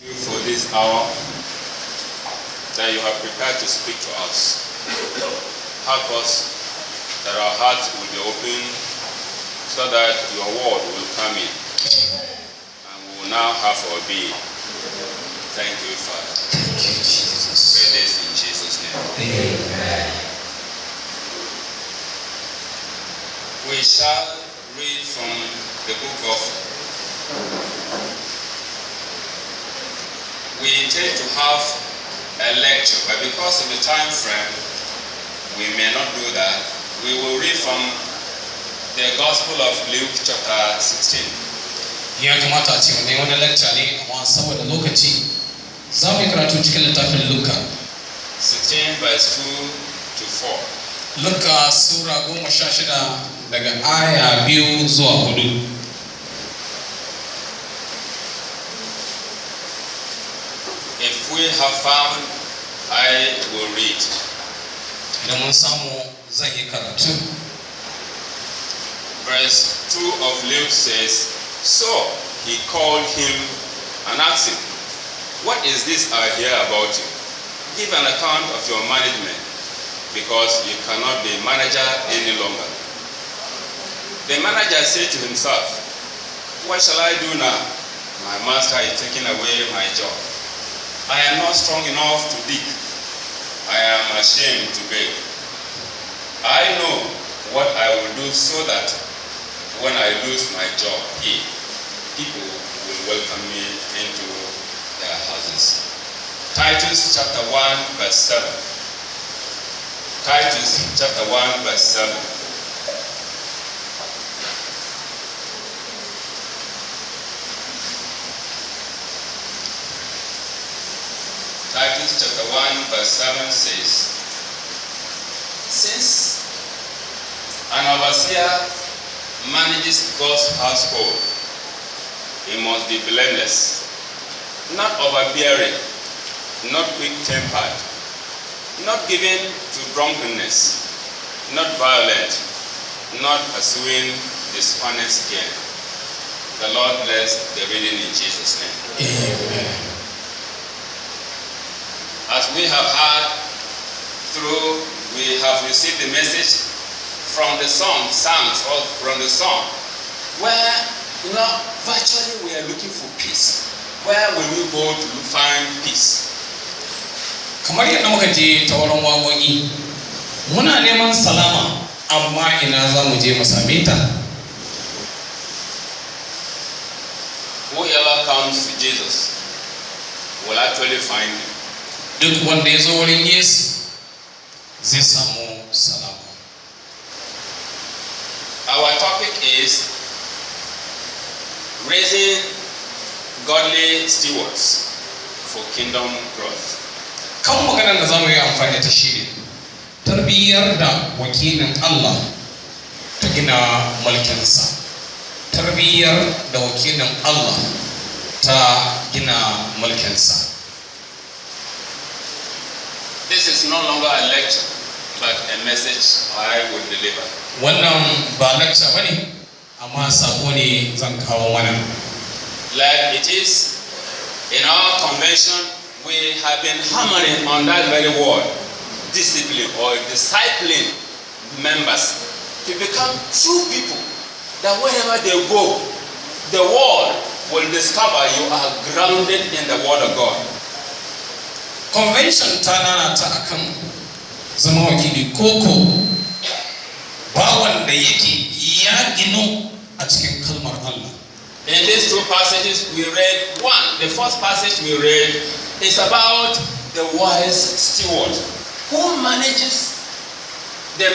You for this hour that you have prepared to speak to us. Help us that our hearts will be open so that your word will come in and we will now have our being. Thank you, Father. Thank you, Jesus. Pray this in Jesus' name. Amen. We shall read from the book of... We intend to have a lecture, but because of the time frame, we may not do that. We will read from the Gospel of Luke chapter 16. Ya kamata a ce mai wani lecture ne amma saboda lokaci za mu yi karatu cikin littafin Luka. 16 verse 2 to 4. Luka Sura 16 daga aya 2 zuwa 4. If we have found, I will read. Idan mun samu zan yi karatu. Verse 2 of Luke says, So he called him and asked him, What is this I hear about you? Give an account of your management, because you cannot be manager any longer. The manager said to himself, What shall I do now? My master is taking away my job. I am not strong enough to dig. I am ashamed to beg. I know what I will do so that when I lose my job here, people will welcome me into their houses. Titus chapter 1 verse 7. Titus chapter 1 verse 7. Titus chapter 1 verse 7 says, Since an overseer manages God's household, he must be blameless, not overbearing, not quick-tempered, not given to drunkenness, not violent, not pursuing dishonest gain. The Lord bless the reading in Jesus' name. Amen. As we have heard we have received the message from the song, or from the song, where, virtually we are looking for peace. Where will we go to find peace? Kamar yadda muka je ta wurin waƙoƙi, muna neman salama, amma ina za mu je mu same ta? Whoever comes to Jesus will actually find him. Duk wanda ya zo wurin Yesu zai samu salama. Our topic is raising godly stewards for kingdom growth. Kan maganar da za mu yi amfani ta shi ne tarbiyyar da wakilin Allah ta gina mulkinsa. Tarbiyyar da wakilin Allah ta gina mulkinsa. This is no longer a lecture, but a message I will deliver. Wannan ba lecture bane, amma sako ne zan kawo mana. Like it is in our convention, we have been hammering on that very word, discipline or discipling members to become true people, that wherever they go, the world will discover you are grounded in the word of God. Convention ta nanata akan zama wakili koko ba wanda yake ya gino a cikin kalmar Allah. In these two passages we read, the first passage we read is about the wise steward who manages the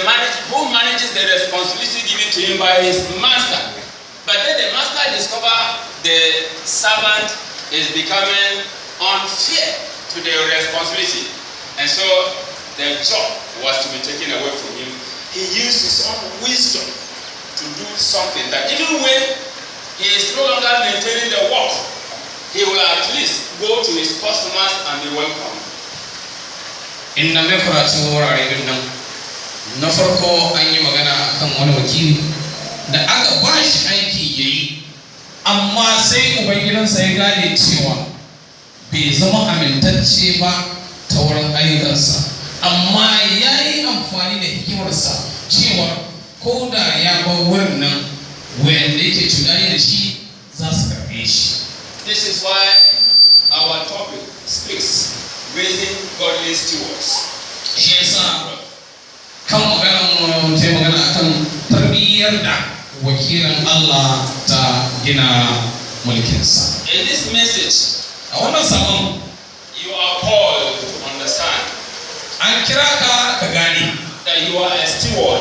responsibility given to him by his master. But then the master discovers the servant is becoming unfair to the responsibility, and so the job was to be taken away from him. He used his own wisdom to do something that even when he is no longer maintaining the work, he will at least go to his customers and be welcome. In na mai karatu wurare din nan, na farko an yi magana kan wani wakili da aka ba shi aiki yayi, amma sai ubangidansa ya gane cewa bai zama amintacce ba ta wurin ayyukansa, amma ya yi amfani da hikimarsa cewa ko da ya bar wurin nan wanda yake tunani da shi za su karɓe shi. This is why our topic speaks raising godly stewards. Shi yasa kan magana mu ta magana akan tarbiyyar da wakilin Allah ta gina mulkinsa. In this message, A wannan sabon you are called to understand an kira ka ka gane that you are a steward.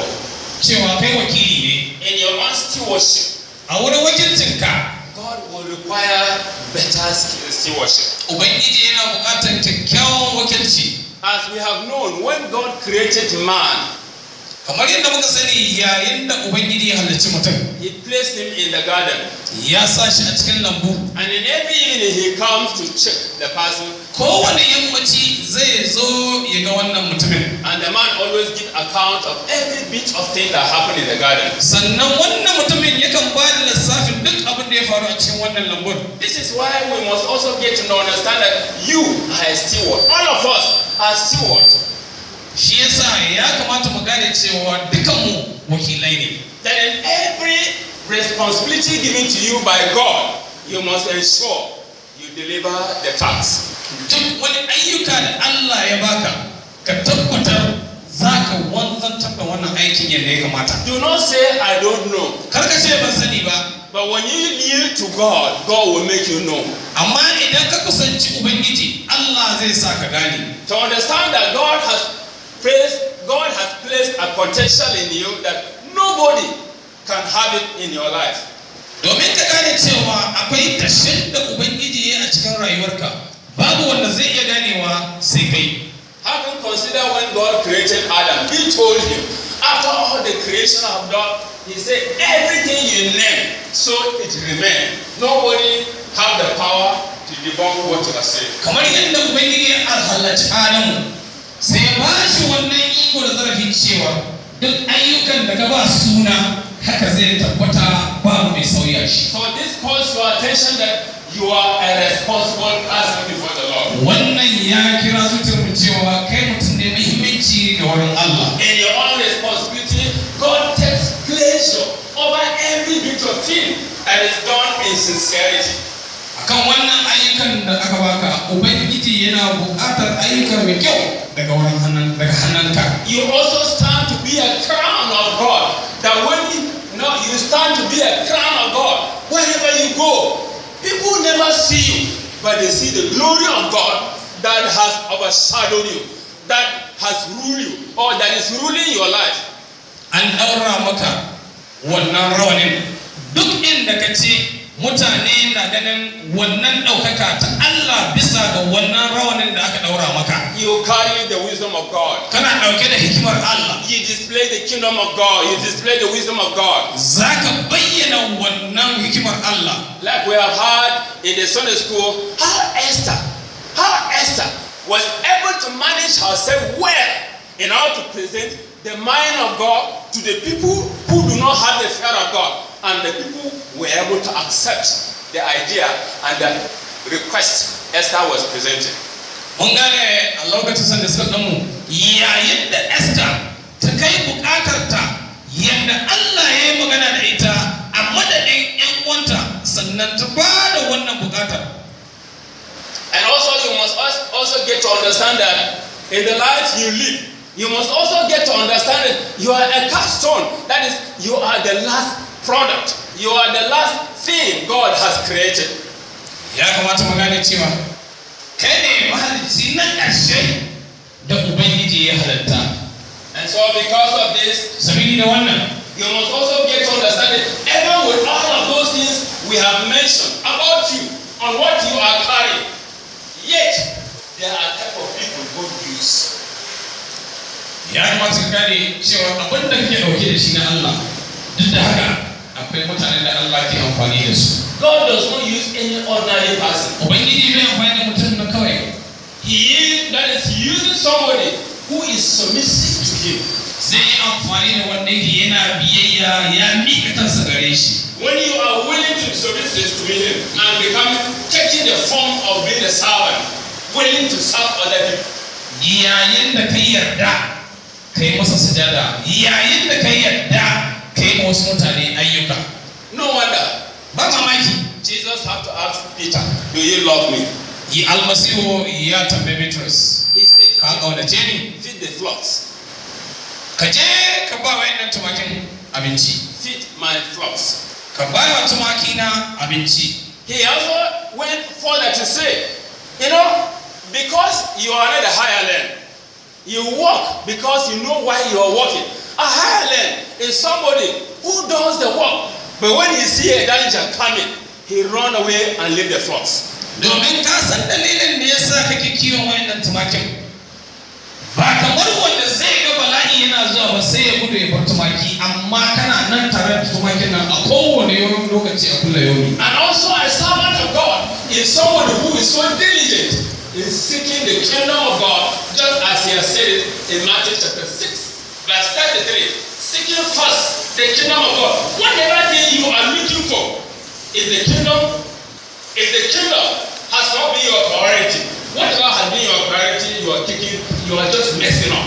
cewa kai wakili ne. In your own stewardship, A wurin wakilcinka God will require better stewardship. Ubangiji yana buƙatar kyakkyawan wakilci. As we have known, when God created man, Kamar yadda muka sani yayin da Ubangiji ya halicci mutum, He placed him in the garden. ya sa shi a cikin lambu. And in every evening, He comes to check the person. Kowane yammaci zai zo ya ga wannan mutumin. And the man always gives account of every bit of thing that happened in the garden. Sannan wannan mutumin yakan ba da lissafin duk abin da ya faru a cikin wannan lambun. This is why we must also get to understand that you are a steward. All of us are stewards. Shi yasa ya kamata mu gane cewa dukanmu wakilai ne. That in every responsibility given to you by God, you must ensure you deliver the task. Duk wani ayyuka da Allah ya baka, ka tabbatar za ka wanzantar da wannan aikin yadda ya kamata. Do not say, I don't know. Kar ka ce ban sani ba. But when you yield to God, God will make you know. Amma idan ka kusanci Ubangiji, Allah zai sa ka gane. To understand that God has placed a potential in you that nobody can have it in your life. Domin ka gane cewa akwai tashin da Ubangiji ya a cikin rayuwarka, babu wanda zai iya ganewa sai kai. Having considered when God created Adam, He told him, after all the creation of God, He said, everything you name, so it remained. Nobody have the power to debunk what you are saying. Kamar yadda Ubangiji ya halarci Adamu, sai ya ba shi wannan iko da zarafin cewa duk ayyukan da ka ba suna haka zai tabbata babu mai sauya shi. So this calls your attention that you are a responsible person before the Lord. Wannan ya kira zuciyarmu cewa kai mutum ne muhimmanci ga wurin Allah. In your own responsibility, God takes pleasure over every bit of thing that is done in sincerity. Akan wannan ayyukan da aka baka, Ubangiji yana buƙatar ayyuka mai kyau daga hannunka. You also stand to be a crown of God. That when you stand to be a crown of God, wherever you go, people never see you, but they see the glory of God that has overshadowed you, that has ruled you, or that is ruling your life. An ɗaura maka wannan rawanin, duk inda ka ce mutane na ganin wannan ɗaukaka ta Allah bisa ga wannan rawanin da aka ɗaura maka. You carry the wisdom of God. Kana ɗauke da hikimar Allah. You display the kingdom of God. You display the wisdom of God. Zaka bayyana wannan hikimar Allah. Like we have heard in the Sunday school, how Esther was able to manage herself well in order to present the mind of God to the people who do not have the fear of God. And the people were able to accept the idea and the request Esther was presenting. Mun gane a lokacin da suka ɗanmu yayin da Esther ta kai buƙatarta yadda Allah ya yi magana da ita a madadin 'yan uwanta sannan ta ba da wannan buƙatar. And also you must also get to understand that in the life you live, you must also get to understand that you are a capstone. That is, you are the last product. You are the last thing God has created. Ya kamata mu gane cewa kai ne mahalicci na ƙarshe da Ubangiji ya halatta. And so because of this, Sabili da wannan, you must also get to understand that even with all of those things we have mentioned about you, on what you are carrying, yet there are type of people God use. ya kamata ka gane cewa abin da kake ɗauke da shi na Allah, duk da haka akwai mutanen da Allah ke amfani da su. God does not use any ordinary person. Ubangiji bai amfani da mutum na kawai. That is using somebody who is submissive to Him. Zai yi amfani da wanda yake yana biyayya ya miƙa kansa gare shi. When you are willing to be submissive to Him and taking the form of being a servant, willing to serve other people. yayin da kai yarda kai masa sujada, yayin da kai yarda kai wasu mutane ayyuka. No wonder Ba mamaki Jesus had to ask Peter, do you love me? yi almasihu ya tambaye Bitrus, He said, ka kaunace ni? feed the flocks. Ka je ka ba wayannan tumakin abinci, Feed my flocks. ka ba wa tumaki na abinci. He also went further to say, you know, because you are at a higher land, you walk because you know why you are walking. A higher land is somebody who does the work, but when he see a danger coming, he run away and leave the flocks. Domin ka san dalilin da yasa kake kiwon wayannan tumakin, ba kamar wanda zai ga bala'i yana zuwa ba sai ya gudu ya bar tumaki, amma kana nan tare da tumakin nan a kowane lokaci a kulla yomi. And also a servant of God is somebody who is so diligent in seeking the kingdom of God, just as he has said it in Matthew chapter 6, verse 33. Seeking first the kingdom of God. Whatever thing you are looking for is the kingdom. If the kingdom has not been your priority, whatever has been your priority, you are kicking, you are just messing up.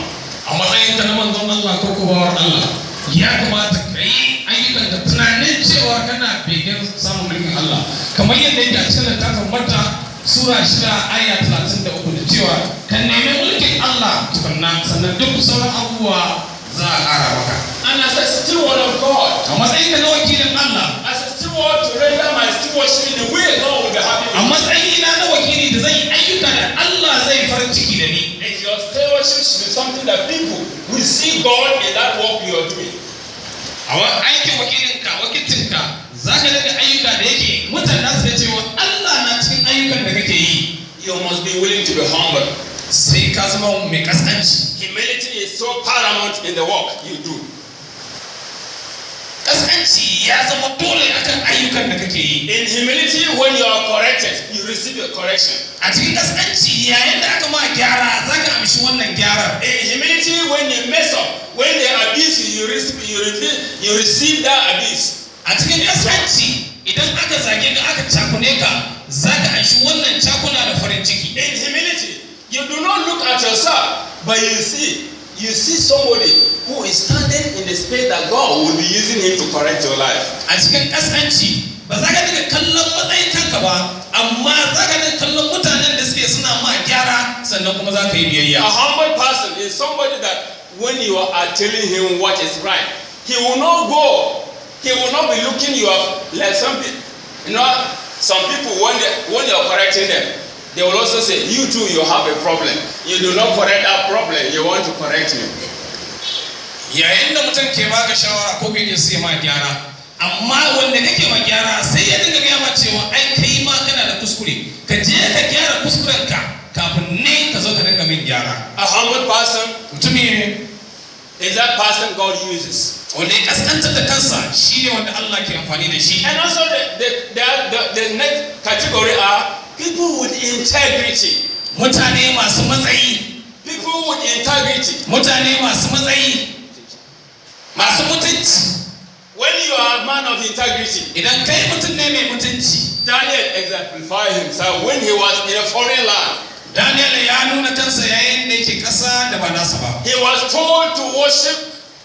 A matsayin ka na manzon Allah ko kubawar Allah, ya kamata ka yi ayyukan da tunanin cewa kana begen samun mulkin Allah, kamar yadda yake a cikin littafin Matta Sura 6 aya 33 da cewa ka nemi mulkin Allah tukunna, sannan duk sauran abubuwa za a ƙara maka. And as a steward of God, A matsayin ka na wakilin Allah, as a steward to render my stewardship in the way God will be happy a with me. matsayina na wakili da zai yi ayyuka da Allah zai farin ciki da ni. If your stewardship should be something that people will see God in that work you are doing. A aikin wakilinka, wakilcinka, za ka daga ayyuka da yake mutane za su ga cewa Allah na cikin ayyukan da kake yi. You must be willing to be humble. Sai ka zama mai kaskanci. Humility is so paramount in the work you do. Kaskanci ya zama dole akan ayyukan da kake yi. In humility, when you are corrected, you receive a correction. A cikin kaskanci yayin da aka ma gyara za ka amshi wannan gyarar. In humility, when you mess up, when they abuse you, you receive that abuse. A cikin kaskanci idan aka zage ka aka cakune ka za ka amshi wannan cakuna da farin ciki. In humility, you do not look at yourself, but you see somebody who is standing in the space that God will be using him to correct your life. A cikin kaskanci ba za ka daga kallon matsayin kanka ba, amma za ka daga kallon mutanen da suke suna ma gyara sannan kuma za ka yi biyayya. A humble person is somebody that when you are telling him what is right, he will not be looking you up like some people. You know, some people when you are correcting them, they will also say, you too, you have a problem. You do not correct that problem, you want to correct me. Yayin da mutum ke baka shawara ko kake sai ma gyara, amma wanda kake ma gyara sai ya dinga gaya ma cewa ai kai ma kana da kuskure, ka je ka gyara kuskurenka kafin ne ka zo ka dinga min gyara. A humble person Mutumi is that person God uses. wanda ya kaskantar da kansa shi ne wanda Allah ke amfani da shi. And also the next category are people with integrity. Mutane masu matsayi. People with integrity. Mutane masu matsayi. Masu mutunci. When you are a man of integrity, Idan kai mutum ne mai mutunci. Daniel exemplified himself when he was in a foreign land. Daniel ya nuna kansa yayin da yake ƙasa da ba nasa ba. He was told to worship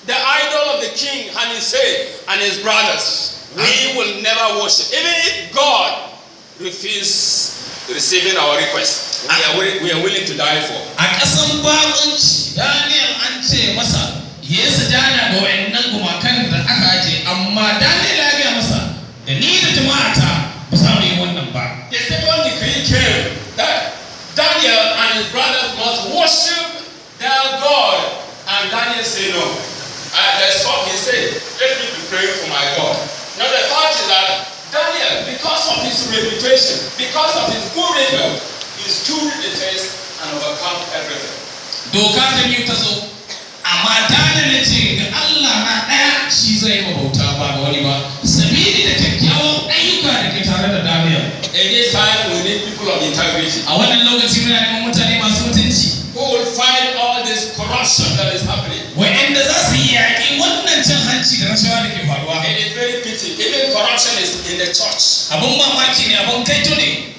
the idol of the king, and he said, and his brothers, we will never worship. Even if God refuses receiving our request, we are willing to die for. A ƙasan babanci, Daniel an ce masa, Yesu jana ga wayannan gumakan da aka aje, amma Daniel ya gaya masa, da ni da jama'ata ba za mu yi wannan ba. The second decree came that Daniel and his brothers must worship their God. And Daniel said no. He said, let me be praying for my God. Now the fact is that Daniel, because of his reputation, because of his good record, he stood the test and overcome everything. Doka ta biyu ta zo, amma Daniel ya ce ga Allah na ɗaya shi zai yi bauta ba ga wani ba, sabili da kyakkyawan ayyuka da ke tare da Daniel. In this time, we need people of integrity. A wannan lokaci muna neman mutane masu mutunci. Who will fight all this corruption that is happening. Wa'anda za su yi yaƙi wannan cin hanci da rashawa da ke faruwa. It is very pity. Even corruption is in the church. Abun mamaki ne, abun kaito ne.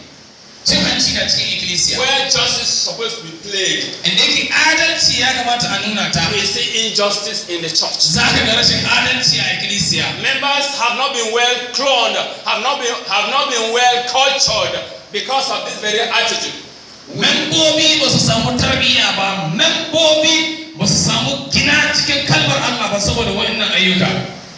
cin hanci na cikin ikkilisiya. Where justice is supposed to be played, Inda yake adalci ya kamata a nuna ta. we see injustice in the church. Za ka ga rashin adalci a ikkilisiya. Members have not been well cloned, have not been well cultured because of this very attitude. Membobi ba su samu tarbiyya ba, membobi ba su samu gina cikin kalmar Allah ba saboda waɗannan ayyuka.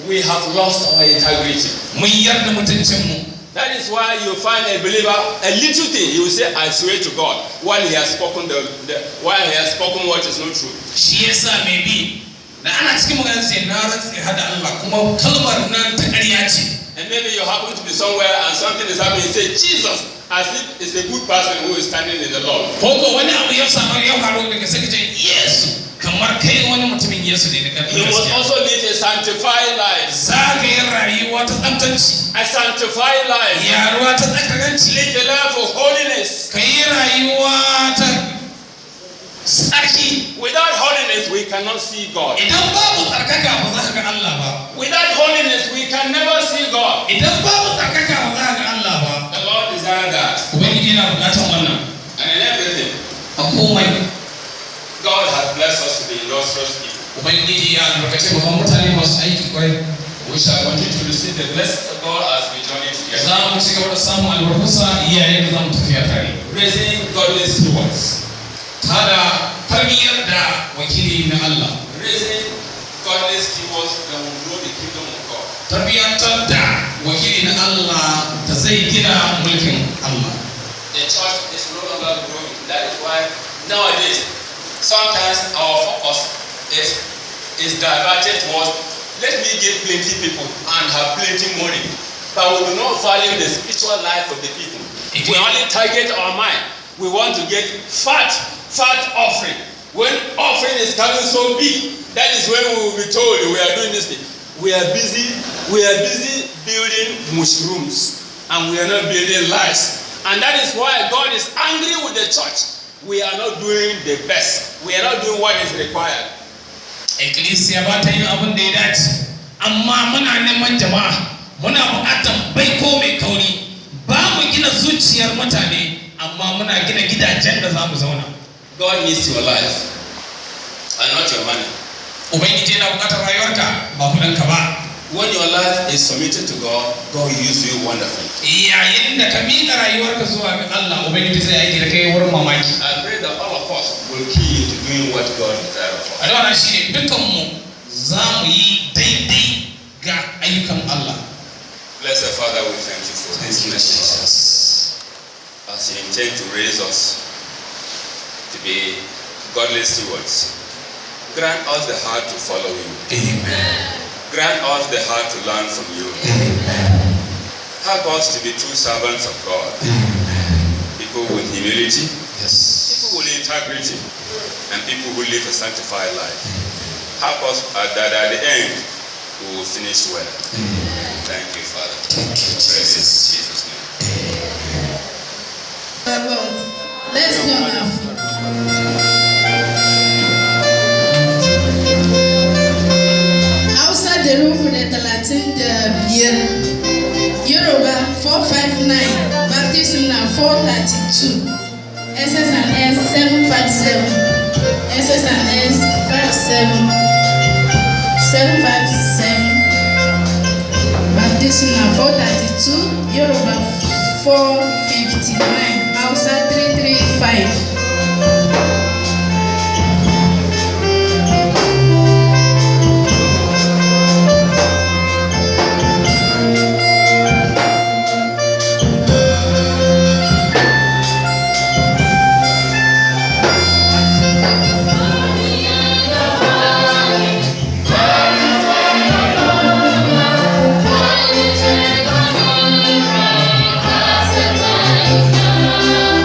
We have lost our integrity. Mun yarda mutuncinmu. That is why you find a believer, a little thing, he will say, I swear to God, while he has spoken what is not true. Shi yasa mai bi da ana cikin magana sai na rantsi hada Allah kuma kalmar nan ta ƙarya ce. And maybe you happen to be somewhere and something is happening, you say, Jesus, as if it's a good person who is standing in the Lord. Ko wani abu ya samu ya faru daga sai ka ce Yesu kamar kai wani mutumin Yesu ne daga You must also live a sanctified life. Za ka yi rayuwa ta tsaftanci. A sanctified life. Yaruwa ta tsakaranci. Live a life of holiness. Ka yi rayuwa ta tsarki. Without holiness, we cannot see God. Idan babu tsarkaka ba za ka ga Allah ba. Without holiness, we can never see God. Idan babu tsarkaka ba za ka ga Allah ba. The Lord desires that. Ubangiji yana bukatar wannan. And in everything, A komai. God has blessed us to be illustrious people. Ubangiji ya albarkace mu kan mutane masu aiki kwarai. We shall continue to receive the blessings of God as we journey together. Za mu ci gaba da samun albarkunsa iyayen da za mu tafiya tare. Raising godly stewards. Tada tarbiyyar da wakili na Allah. Raising godly stewards that will grow the kingdom of God. Tarbiyyantar da wakili na Allah da zai gina mulkin Allah. The church is no longer growing. That is why nowadays, sometimes our focus is diverted towards, let me get plenty people and have plenty money. But we do not value the spiritual life of the people. We only target our mind. We want to get fat offering. When offering is coming so big, that is when we will be told we are doing this thing. We are busy building mushrooms, and we are not building lives. And that is why God is angry with the church. We are not doing the best. We are not doing what is required. Ikkilisiya ba ta yin abin da ya dace, amma muna neman jama'a, muna buƙatar baiko mai kauri, ba mu gina zuciyar mutane, amma muna gina gidajen da za mu zauna. God needs your life and not your money. Ubangiji yana buƙatar rayuwarka ba kuɗinka ba. When your life is submitted to God, God will use you wonderfully. Yayin da ka miƙa rayuwarka zuwa ga Allah, Ubangiji zai aiki da kai wurin mamaki. I pray that all of us will key to doing what God desires of us. Addu'a shi ne dukkanmu za mu yi daidai ga ayyukan Allah. Blessed Father, we thank you for this message. As you intend to raise us to be godly stewards, grant us the heart to follow you. Amen. Grant us the heart to learn from you. Amen. Help us to be true servants of God. Amen. People with humility, Yes. people with integrity, and people who live a sanctified life. Help us that at the end we will finish well. Amen. Thank you, Father. Thank you, Praise in Jesus. Jesus' name. Lord, let's go now. Hausa da Ruhu da 35, Yoruba 459, Baptism na 432, SSNS 757, SSNS 757, Baptism na 432, Yoruba 459, Hausa 335.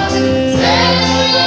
Thank you.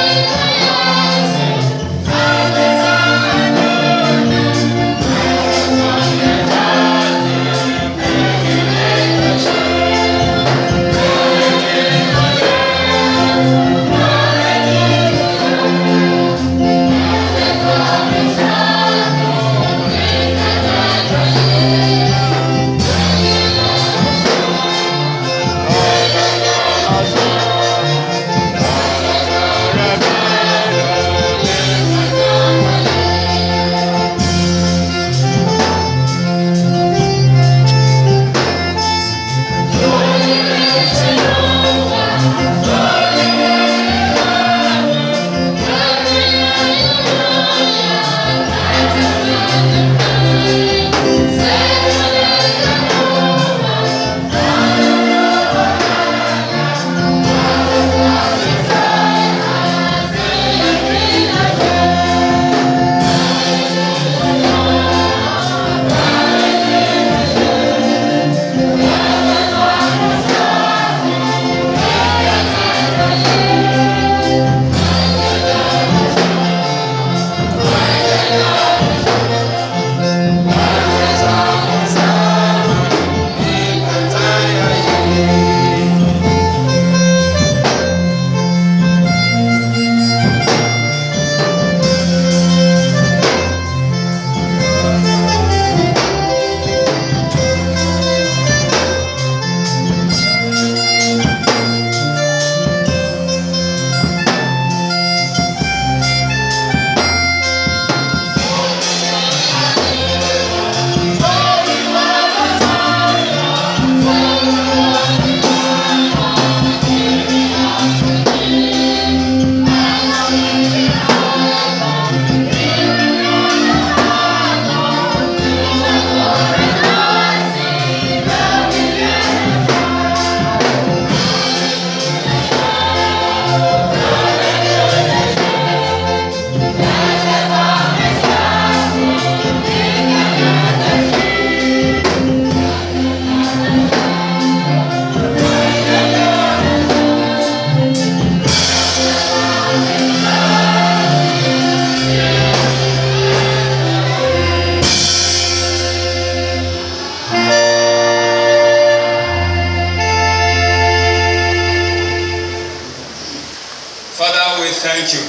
Father, we thank you.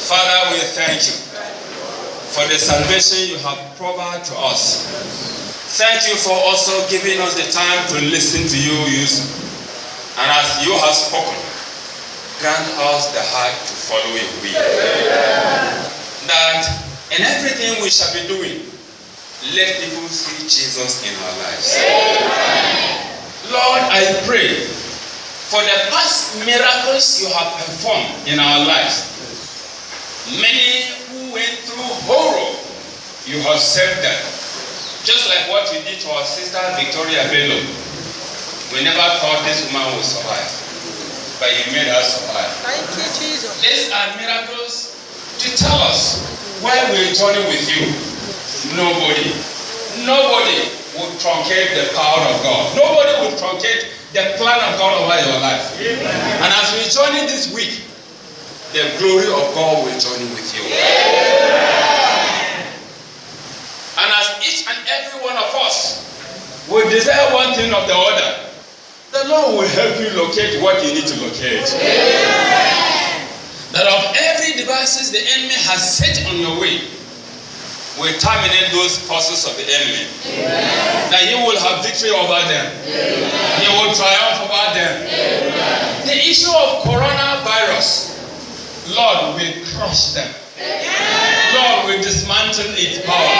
Father, we thank you for the salvation you have provided to us. Thank you for also giving us the time to listen to you, Yusuf. And as you have spoken, grant us the heart to follow your will. That in everything we shall be doing, let people see Jesus in our lives. Lord, I pray for the past miracles you have performed in our lives. Many who went through horror, you have saved them. Just like what you did to our sister Victoria Bello. We never thought this woman would survive, but you made her survive. Thank you, Jesus. These are miracles to tell us why we're joining with you. Nobody would truncate the power of God. Nobody would truncate the plan of God over your life. And as we join in this week, the glory of God will join in with you. And as each and every one of us will desire one thing of the other, the Lord will help you locate what you need to locate. That of every devices the enemy has set on your way, will terminate those forces of the enemy. That you will have victory over them. You will triumph over them. The issue of coronavirus, Lord, will crush them. Lord, we dismantle its power.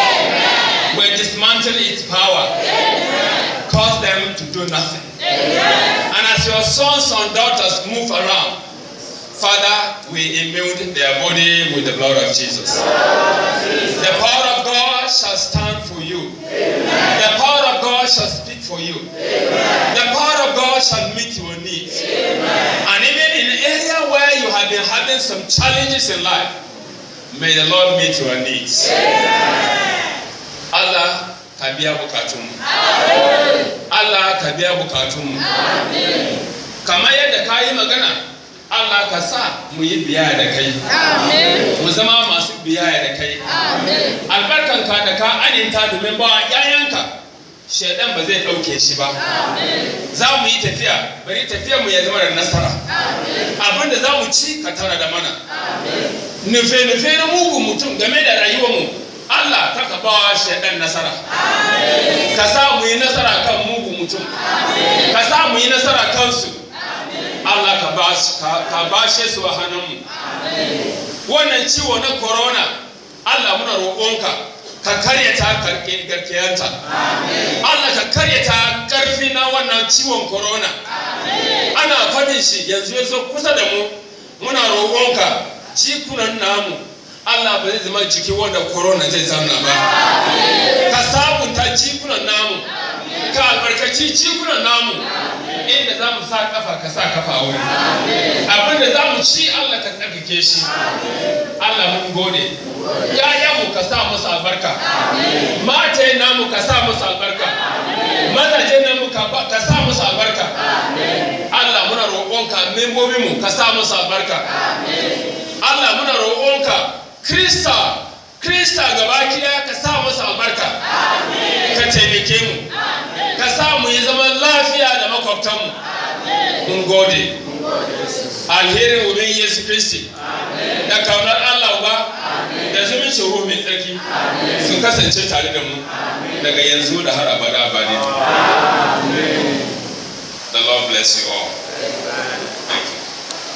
We dismantle its power. Cause them to do nothing. And as your sons and daughters move around, Father, we immune their body with the blood of Jesus. The power of God shall stand for you. The power of God shall speak for you. The power of God shall meet your needs. And even in an area where you have been having some challenges in life, may the Lord meet your needs. Allah ka biya bukatunmu. Allah ka biya bukatunmu. Kamar yadda ka yi magana, Allah ka sa mu yi biya da kai. Mu zama masu biya da kai. Albarkanka da ka aninta domin ba yayanka, shaidan ba zai ɗauke shi ba. Za mu yi tafiya, bari tafiyar mu ya zama da nasara. Abinda za mu ci ka tara da mana. Nufe-nufe na mugun mutum game da rayuwarmu, Allah ka ba shaidan nasara. Ka sa mu yi nasara kan mugun mutum. Ka sa mu yi nasara kansu. Allah ka bashe su a hannunmu. Wannan ciwo na corona, Allah muna roƙonka ka karyata garkiyanta. Allah ka karyata ƙarfi na wannan ciwon corona. Ana fadin shi yanzu ya zo kusa da mu. Muna roƙonka jikunan namu, Allah ba zai zama jiki wanda corona zai zauna ba. Ka sabunta jikunan namu. Ka albarkaci jikunan namu. Inda za mu sa kafa ka sa kafa wuri. Abinda za mu ci Allah ka tsarkake shi. Allah mun gode. Yayanmu ka sa musu albarka. Mataye namu ka sa musu albarka. Mazaje namu ka sa musu albarka. Allah muna roƙonka membobinmu ka sa musu albarka. Allah muna roƙonka Krista gaba kida ka sa musu albarka. Ka taimake mu. Ka sa mu yi zaman lafiya da makwabtanmu. Mun gode. Alherin wurin Yesu Kristi. Da kaunar Allah ba. Da zumuncin ruhu mai tsarki. Sun kasance tare da mu. Daga yanzu da har abada abadi. The Lord bless you all.